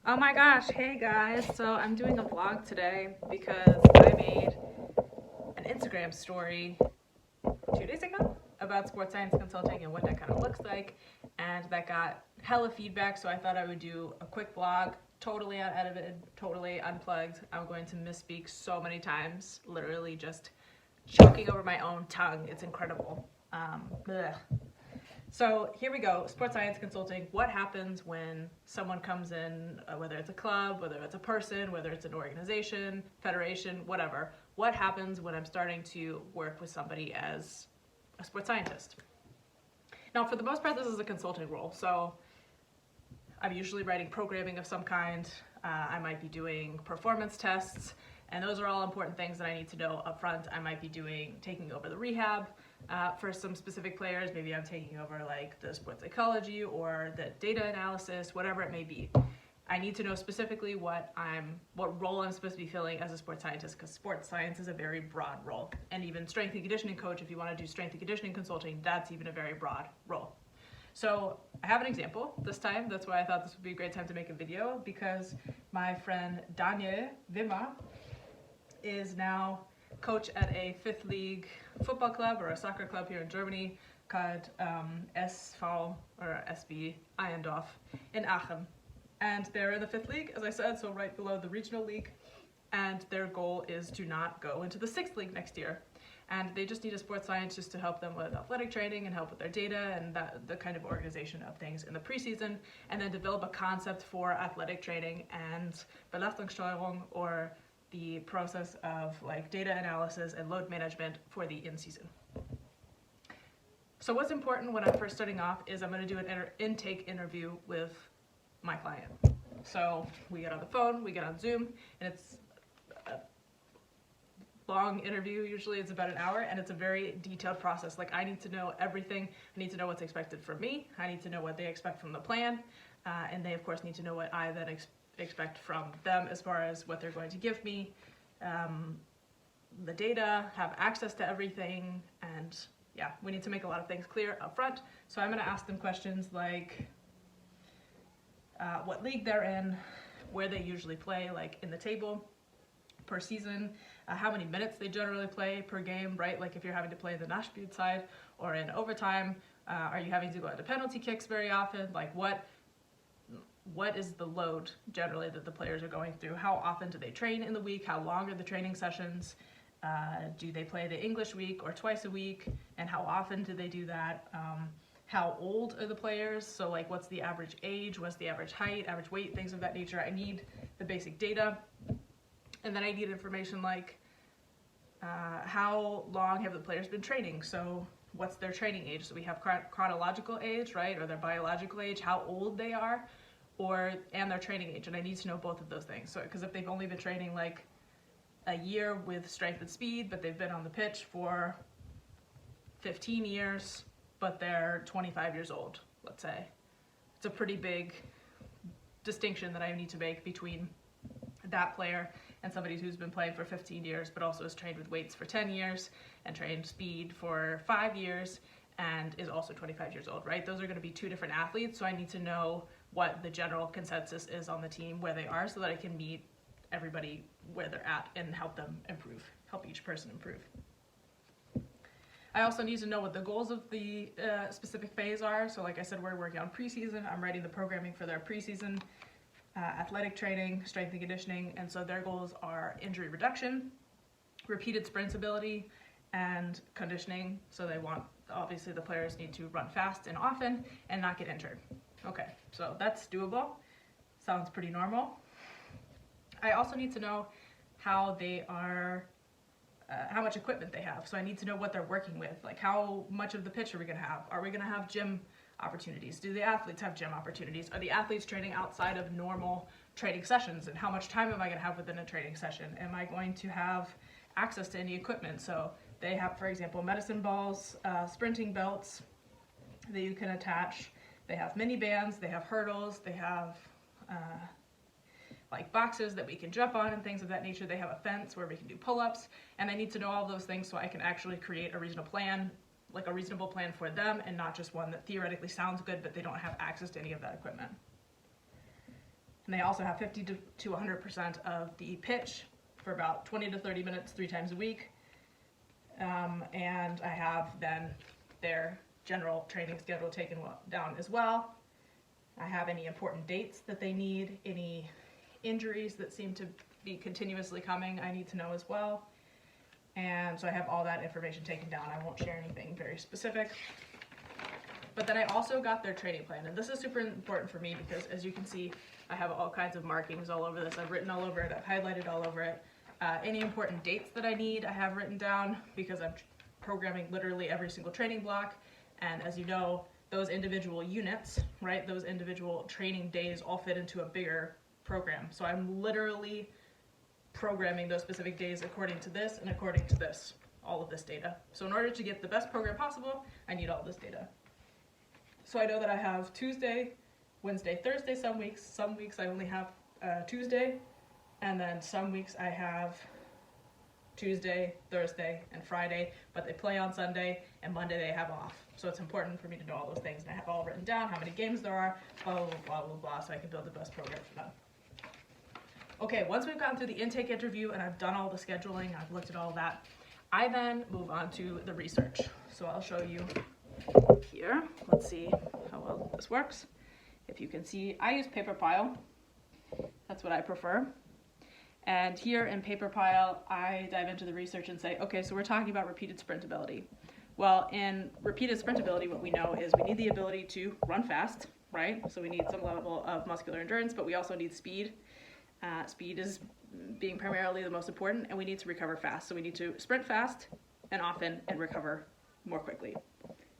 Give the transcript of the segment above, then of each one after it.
Oh my gosh, hey guys. So I'm doing a vlog today because I made an Instagram story 2 days ago about sports science consulting and what that kind of looks like. And that got hella feedback, so I thought I would do a quick vlog, totally unedited, totally unplugged. I'm going to misspeak so many times, literally just choking over my own tongue. It's incredible. Blech. So here we go, sports science consulting. What happens when someone comes in, whether it's a club, whether it's a person, whether it's an organization, federation, whatever. What happens when I'm starting to work with somebody as a sports scientist? Now, for the most part, this is a consulting role. So I'm usually writing programming of some kind. I might be doing performance tests, and those are all important things that I need to know up front. I might be taking over the rehab for some specific players. Maybe I'm taking over like the sports psychology or the data analysis, whatever it may be. I need to know specifically what role I'm supposed to be filling as a sports scientist, because sports science is a very broad role. And even strength and conditioning coach, if you want to do strength and conditioning consulting, that's even a very broad role. So I have an example this time. That's why I thought this would be a great time to make a video, because my friend Daniel Wimmer is now coach at a fifth league football club or a soccer club here in Germany called SV or SB Eiendorf in Aachen. And they're in the fifth league, as I said, so right below the regional league. And their goal is to not go into the sixth league next year. And they just need a sports scientist to help them with athletic training and help with their data and the kind of organization of things in the preseason, and then develop a concept for athletic training and Belastungssteuerung, or the process of like data analysis and load management for the in-season. So what's important when I'm first starting off is I'm going to do an intake interview with my client. So we get on the phone, we get on Zoom, and it's long interview. Usually it's about an hour, and it's a very detailed process. Like, I need to know everything. I need to know what's expected from me. I need to know what they expect from the plan, and they of course need to know what I then expect from them as far as what they're going to give me, the data, have access to everything, and yeah, we need to make a lot of things clear up front. So I'm going to ask them questions like what league they're in, where they usually play, like in the table per season, how many minutes they generally play per game, right? Like if you're having to play in the Nachspielzeit or in overtime, are you having to go into penalty kicks very often? Like what is the load generally that the players are going through? How often do they train in the week? How long are the training sessions? Do they play the English week or twice a week? And how often do they do that? How old are the players? So like what's the average age? What's the average height, average weight, things of that nature. I need the basic data. And then I need information like how long have the players been training? So what's their training age? So we have chronological age, right? Or their biological age, how old they are, and their training age. And I need to know both of those things. So because if they've only been training like a year with strength and speed, but they've been on the pitch for 15 years, but they're 25 years old, let's say. It's a pretty big distinction that I need to make between that player and somebody who's been playing for 15 years, but also has trained with weights for 10 years and trained speed for 5 years and is also 25 years old, right? Those are going to be two different athletes, so I need to know what the general consensus is on the team, where they are, so that I can meet everybody where they're at and help them improve, help each person improve. I also need to know what the goals of the specific phase are. So like I said, we're working on preseason. I'm writing the programming for their preseason athletic training, strength and conditioning, and so their goals are injury reduction, repeated sprints ability, and conditioning. So they want, obviously the players need to run fast and often and not get injured. Okay, so that's doable. Sounds pretty normal. I also need to know how they are, how much equipment they have. So I need to know what they're working with. Like how much of the pitch are we gonna have? Are we gonna have gym opportunities? Do the athletes have gym opportunities? Are the athletes training outside of normal training sessions? And how much time am I gonna have within a training session? Am I going to have access to any equipment? So they have, for example, medicine balls, sprinting belts that you can attach. They have mini bands, they have hurdles, they have like boxes that we can jump on and things of that nature. They have a fence where we can do pull-ups, and I need to know all those things so I can actually create a reasonable plan, like a reasonable plan for them, and not just one that theoretically sounds good but they don't have access to any of that equipment. And they also have 50 to 100% of the pitch for about 20 to 30 minutes 3 times a week. And I have then their general training schedule taken down as well. I have any important dates that they need, any injuries that seem to be continuously coming, I need to know as well. And so I have all that information taken down. I won't share anything very specific. But then I also got their training plan, and this is super important for me because, as you can see, I have all kinds of markings all over this. I've written all over it, I've highlighted all over it. Any important dates that I need, I have written down because I'm programming literally every single training block. And as you know, those individual units, right, those individual training days all fit into a bigger program. So I'm literally programming those specific days according to this and according to this, all of this data. So in order to get the best program possible, I need all this data. So I know that I have Tuesday, Wednesday, Thursday some weeks I only have Tuesday, and then some weeks I have Tuesday, Thursday, and Friday, but they play on Sunday, and Monday they have off. So it's important for me to know all those things, and I have all written down, how many games there are, blah, blah, blah, blah, blah, so I can build the best program for them. Okay, once we've gotten through the intake interview and I've done all the scheduling, I've looked at all that, I then move on to the research. So I'll show you here. Let's see how well this works. If you can see, I use PaperPile. That's what I prefer. And here in PaperPile, I dive into the research and say, okay, so we're talking about repeated sprint ability. Well, in repeated sprint ability, what we know is we need the ability to run fast, right? So we need some level of muscular endurance, but we also need speed. Speed is being primarily the most important, and we need to recover fast. So we need to sprint fast and often and recover more quickly.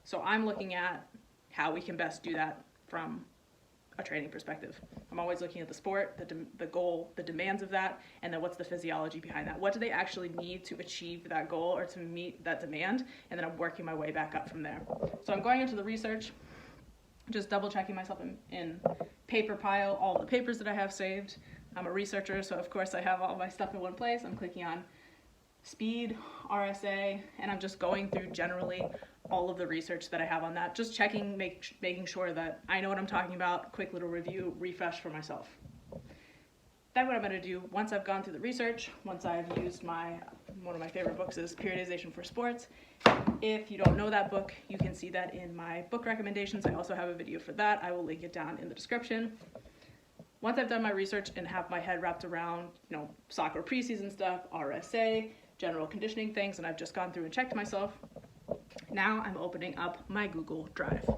So I'm looking at how we can best do that from a training perspective. I'm always looking at the sport, the goal, the demands of that, and then what's the physiology behind that. What do they actually need to achieve that goal or to meet that demand? And then I'm working my way back up from there. So I'm going into the research, just double checking myself in PaperPile, all the papers that I have saved. I'm a researcher, so of course I have all my stuff in one place. I'm clicking on speed, RSA, and I'm just going through generally all of the research that I have on that, just checking, making sure that I know what I'm talking about, quick little review, refresh for myself. Then what I'm going to do, once I've gone through the research, once I've used one of my favorite books is Periodization for Sports. If you don't know that book, you can see that in my book recommendations. I also have a video for that. I will link it down in the description. Once I've done my research and have my head wrapped around, soccer preseason stuff, RSA, general conditioning things, and I've just gone through and checked myself, now I'm opening up my Google Drive.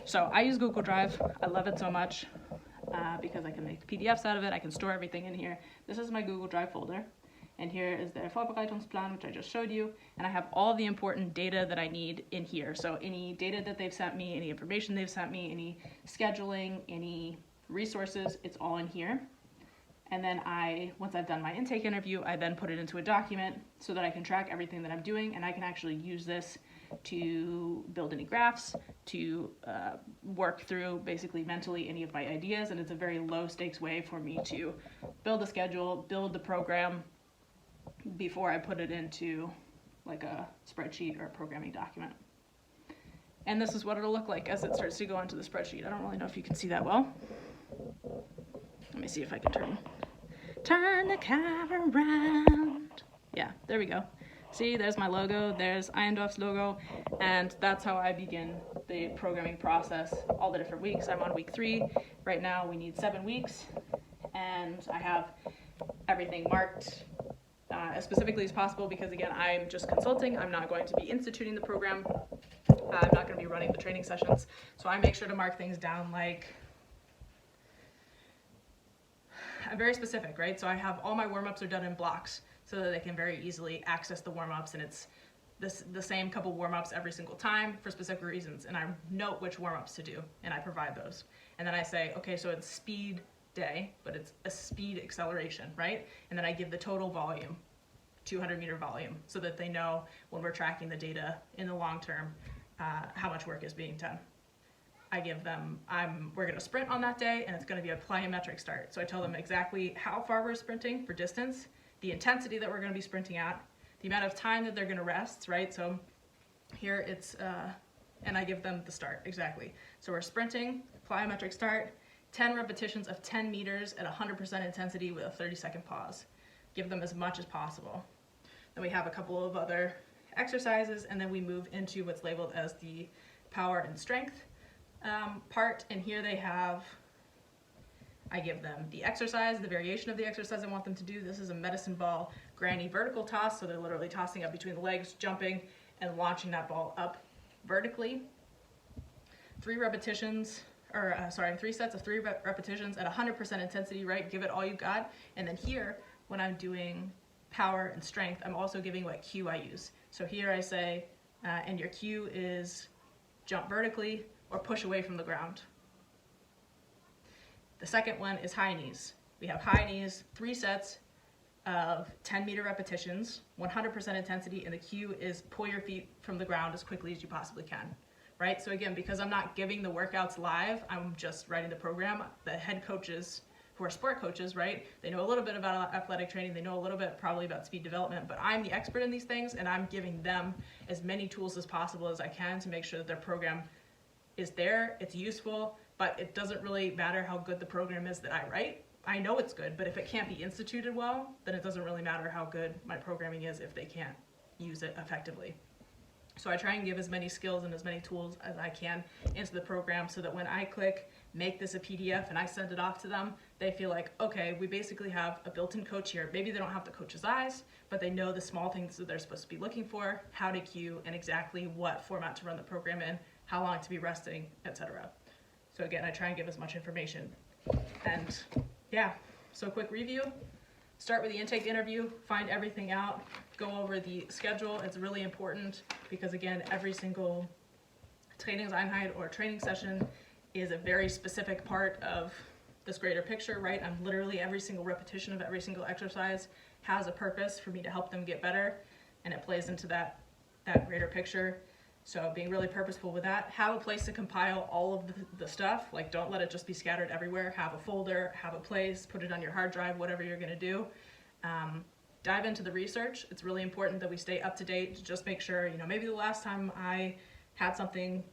So I use Google Drive. I love it so much because I can make PDFs out of it. I can store everything in here. This is my Google Drive folder. And here is the Vorbereitungsplan, which I just showed you. And I have all the important data that I need in here. So any data that they've sent me, any information they've sent me, any scheduling, any resources, it's all in here. And then once I've done my intake interview, I then put it into a document so that I can track everything that I'm doing, and I can actually use this to build any graphs, to work through basically mentally any of my ideas, and it's a very low stakes way for me to build a schedule, build the program before I put it into like a spreadsheet or a programming document. And this is what it'll look like as it starts to go into the spreadsheet. I don't really know if you can see that well. Let me see if I can turn the camera around. Yeah, there we go. See, there's my logo, there's Eindorf's logo, and that's how I begin the programming process, all the different weeks. I'm on week 3. Right now we need 7 weeks, and I have everything marked as specifically as possible because, again, I'm just consulting. I'm not going to be instituting the program. I'm not going to be running the training sessions, so I make sure to mark things down like I'm very specific, right? So I have all my warm-ups are done in blocks so that they can very easily access the warm-ups, and it's the same couple warm-ups every single time for specific reasons, and I note which warm-ups to do, and I provide those. And then I say, okay, so it's speed day, but it's a speed acceleration, right? And then I give the total volume, 200-meter volume, so that they know when we're tracking the data in the long term, how much work is being done. I give them, we're going to sprint on that day, and it's going to be a plyometric start. So I tell them exactly how far we're sprinting for distance, the intensity that we're going to be sprinting at, the amount of time that they're going to rest, right? So here it's, and I give them the start, exactly. So we're sprinting, plyometric start, 10 repetitions of 10 meters at 100% intensity with a 30-second pause. Give them as much as possible. Then we have a couple of other exercises, and then we move into what's labeled as the power and strength part. And here they have, I give them the exercise, the variation of the exercise I want them to do. This is a medicine ball granny vertical toss, so they're literally tossing up between the legs, jumping, and launching that ball up vertically. 3 sets of 3 repetitions at 100% intensity, right? Give it all you got. And then here, when I'm doing power and strength, I'm also giving what cue I use. So here I say, and your cue is jump vertically or push away from the ground. The second one is high knees. We have high knees, 3 sets of 10-meter repetitions, 100% intensity, and the cue is pull your feet from the ground as quickly as you possibly can, right? So again, because I'm not giving the workouts live, I'm just writing the program. The head coaches, who are sport coaches, right? They know a little bit about athletic training, they know a little bit probably about speed development, but I'm the expert in these things, and I'm giving them as many tools as possible as I can to make sure that their program is there, it's useful, but it doesn't really matter how good the program is that I write. I know it's good, but if it can't be instituted well, then it doesn't really matter how good my programming is if they can't use it effectively. So I try and give as many skills and as many tools as I can into the program so that when I click make this a PDF and I send it off to them, they feel like, okay, we basically have a built-in coach here. Maybe they don't have the coach's eyes, but they know the small things that they're supposed to be looking for, how to cue, and exactly what format to run the program in, how long to be resting, etc. So again, I try and give as much information. And yeah, so quick review. Start with the intake interview, find everything out, go over the schedule. It's really important because again, every single Trainingseinheit or training session is a very specific part of this greater picture, right? I'm literally, every single repetition of every single exercise has a purpose for me to help them get better, and it plays into that greater picture. So being really purposeful with that. Have a place to compile all of the stuff. Like, don't let it just be scattered everywhere. Have a folder, have a place, put it on your hard drive, whatever you're gonna do. Dive into the research. It's really important that we stay up to date to just make sure, maybe the last time I had something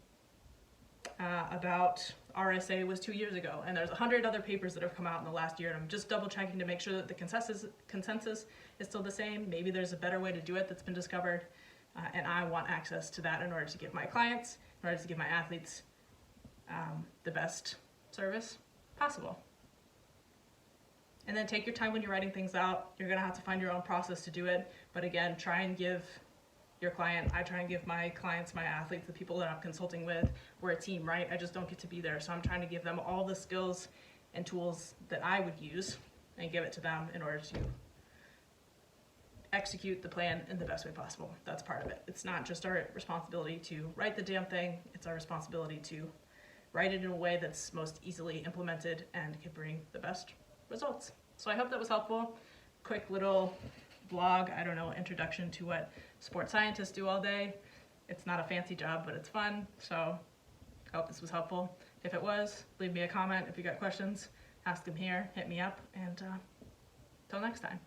about RSA was 2 years ago, and there's 100 other papers that have come out in the last year, and I'm just double checking to make sure that the consensus is still the same. Maybe there's a better way to do it that's been discovered, and I want access to that in order to give my clients, in order to give my athletes the best service possible. And then take your time when you're writing things out. You're gonna have to find your own process to do it, but again, try and give your client, I try and give my clients, my athletes, the people that I'm consulting with, we're a team, right? I just don't get to be there. So I'm trying to give them all the skills and tools that I would use and give it to them in order to execute the plan in the best way possible. That's part of it. It's not just our responsibility to write the damn thing, it's our responsibility to write it in a way that's most easily implemented and can bring the best results. So I hope that was helpful. Quick little blog, introduction to what sports scientists do all day. It's not a fancy job, but it's fun. So I hope this was helpful. If it was, leave me a comment. If you got questions, ask them here, hit me up, and till next time.